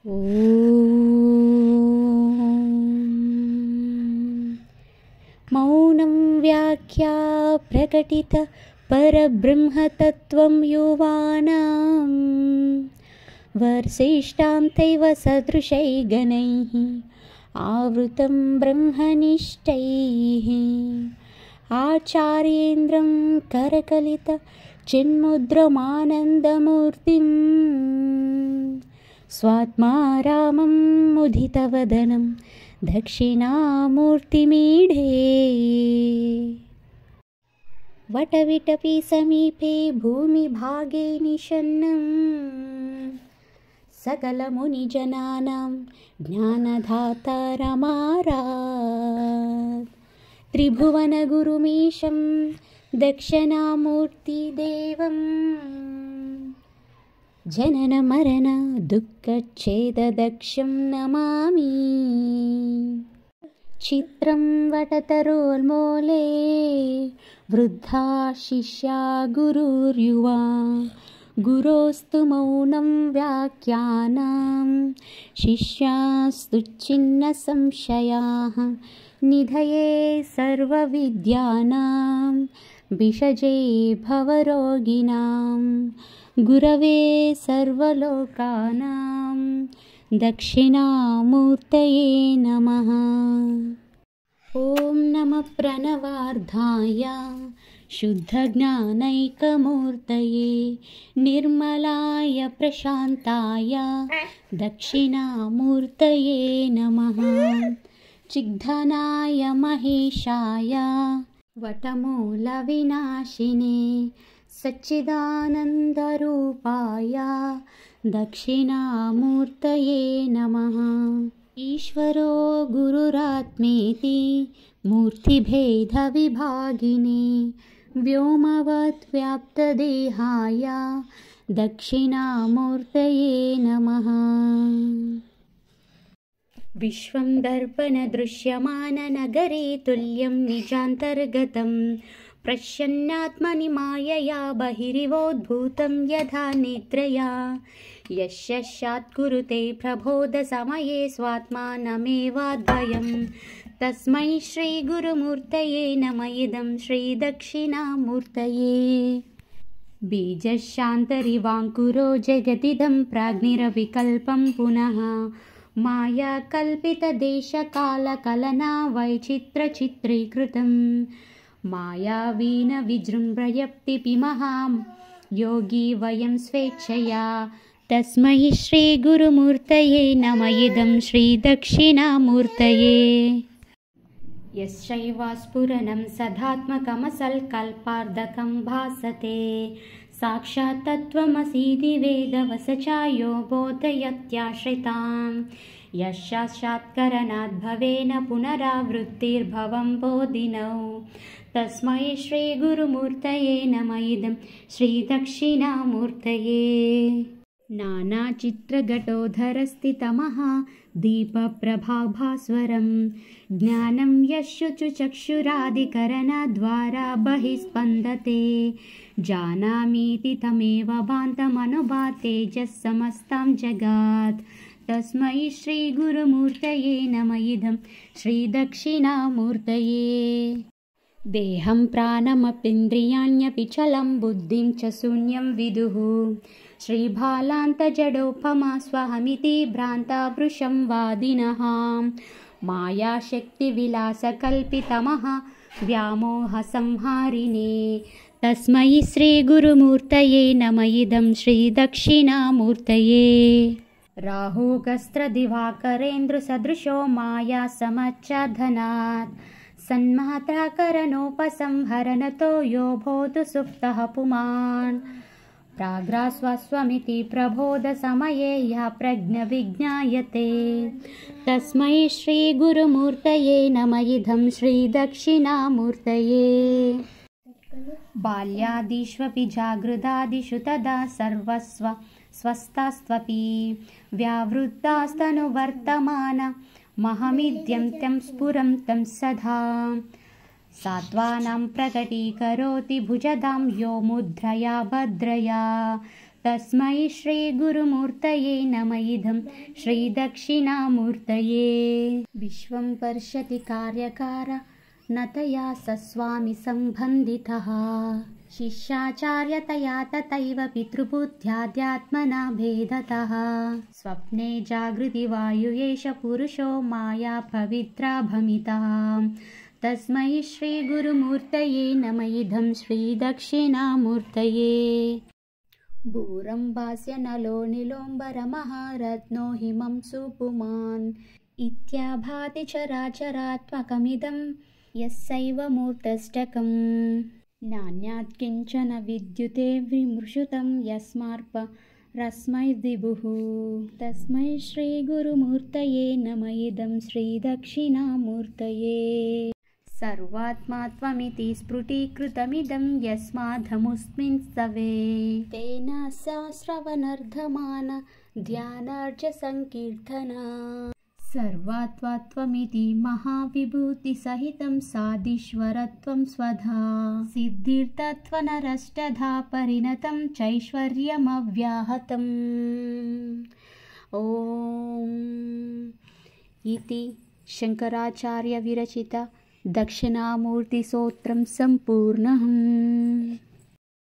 ॐ मौनं व्याख्या प्रकटित परब्रह्मतत्त्वं युवानां वर्षेष्टान्तैव सदृशैः गणैः आवृतं ब्रह्मनिष्ठैः आचार्येन्द्रं करकलित चिन्मुद्रमानन्दमूर्तिं स्वात्मा रामं मुदितवदनं दक्षिणामूर्तिमीढे वटविटपि समीपे भूमिभागे निषन्नं सकलमुनिजनानां ज्ञानदातारमारात् त्रिभुवनगुरुमीशं दक्षिणामूर्तिदेवं जननमरण दुःखच्छेददक्षं नमामि। चित्रं वटतरोर्मूले वृद्धा शिष्या गुरुर्युवा गुरोस्तु मौनं व्याख्यानं शिष्यास्तु छिन्नसंशयाः निधये सर्वविद्यानां विषजे भवरोगिणां गुरवे सर्वलोकानां दक्षिणामूर्तये नमः। ॐ नमः प्रणवार्धाय शुद्धज्ञानैकमूर्तये निर्मलाय प्रशान्ताय दक्षिणामूर्तये नमः। चिद्घनाय महेशाय वटमूलविनाशिने सच्चिदानन्दरूपाय दक्षिणामूर्तये नमः। ईश्वरो गुरुरात्मेति मूर्तिभेदविभागिने व्योमवद्व्याप्तदेहाय दक्षिणामूर्तये नमः। विश्वं दर्पणदृश्यमाननगरे तुल्यं निजान्तर्गतं पश्यन्नात्मनि मायया बहिरिवोद्भूतं यथा निद्रया यश्चात् कुरुते प्रबोधसमये स्वात्मानमेवाद्वयं तस्मै श्रीगुरुमूर्तये नमः। इदं श्रीदक्षिणामूर्तये बीजशान्तरिवाङ्कुरो जगदिदं प्राज्ञिरविकल्पं पुनः मायाकल्पितदेशकालकलना वैचित्रचित्रीकृतं मायावीन विजृम्भयप्ति महां योगी वयं स्वेच्छया तस्मै श्रीगुरुमूर्तये नमः। इदं श्रीदक्षिणामूर्तये यश्चैवास्फुरणं सदात्मकमसल्कल्पार्धकं भासते साक्षात् तत्त्वमसीति वेदवसचायो बोधयत्याश्रितां यश्चात्करणाद् भवेन पुनरावृत्तिर्भवं बोधिनौ तस्मै श्रीगुरुमूर्तये नमः। इदं श्रीदक्षिणामूर्तये नानाचित्रघटोधरस्थितमः दीपप्रभाभास्वरं ज्ञानं यश्चक्षुरादिकरणद्वारा बहिस्पन्दते जानामीति तमेव भान्तमनुभातेजस्समस्तं जगात् तस्मै श्रीगुरुमूर्तये नमः। इदं श्रीदक्षिणामूर्तये देहं प्राणमपीन्द्रियाण्यपि चलं बुद्धिं च शून्यं विदुः श्रीबालान्तजडोपमा स्वहमिति भ्रान्ता वृषं वादिनः मायाशक्तिविलासकल्पितमः व्यामोहसंहारिणे तस्मै श्रीगुरुमूर्तये नमः। इदं श्रीदक्षिणामूर्तये राहुगस्त्रदिवाकरेन्द्रसदृशो मायासमच्चाधनात् सन्मात्राकरणोपसंहरणतो यो भूतु सुप्तः पुमान् प्राग्रास्वस्वमिति प्रबोधसमये यः प्रज्ञविज्ञायते तस्मै श्रीगुरुमूर्तये नमः। इदं श्रीदक्षिणामूर्तये बाल्यादिष्वपि जागृदादिषु तदा सर्वस्व स्वस्थस्त्वपि व्यावृत्तास्तनुवर्तमान महमिद्यं तं स्फुरं तं सदा सात्वानां प्रकटीकरोति भुजदां यो मुद्रया भद्रया तस्मै श्रीगुरुमूर्तये नम इदं श्रीदक्षिणामूर्तये। विश्वं पश्यति कार्यकार न तया स स्वामी सम्बन्धितः। शिष्याचार्यतया तथैव पितृबुद्ध्याध्यात्मना भेदतः। स्वप्ने जागृति वायु एष पुरुषो माया पवित्रा भमितः। तस्मै श्रीगुरुमूर्तये नम इदं श्रीदक्षिणामूर्तये। भूरम्भास्य नलो नीलोम्बरमहारत्नो हिमं सुपुमान् इत्याभाति चराचरात्मकमिदं यस्यैव मूर्तष्टकम्। नान्यात् किञ्चन विद्युते विमृशुतं यस्मार्परस्मैर्विभुः। तस्मै श्रीगुरुमूर्तये नम इदं श्रीदक्षिणामूर्तये। सर्वात्मात्वमिति स्फुटीकृतमिदं यस्मादमुस्मिन् स्तवे। तेन सहस्रवनर्धमान ध्यानार्जसङ्कीर्तना। सर्वात्मात्वमिति महाविभूतिसहितं साधीश्वरत्वं स्वधा। सिद्धिर्तत्त्वनरष्टधा परिणतं चैश्वर्यमव्याहतम्। ॐ इति शङ्कराचार्यविरचित दक्षिणामूर्तिस्तोत्रं सम्पूर्णम्।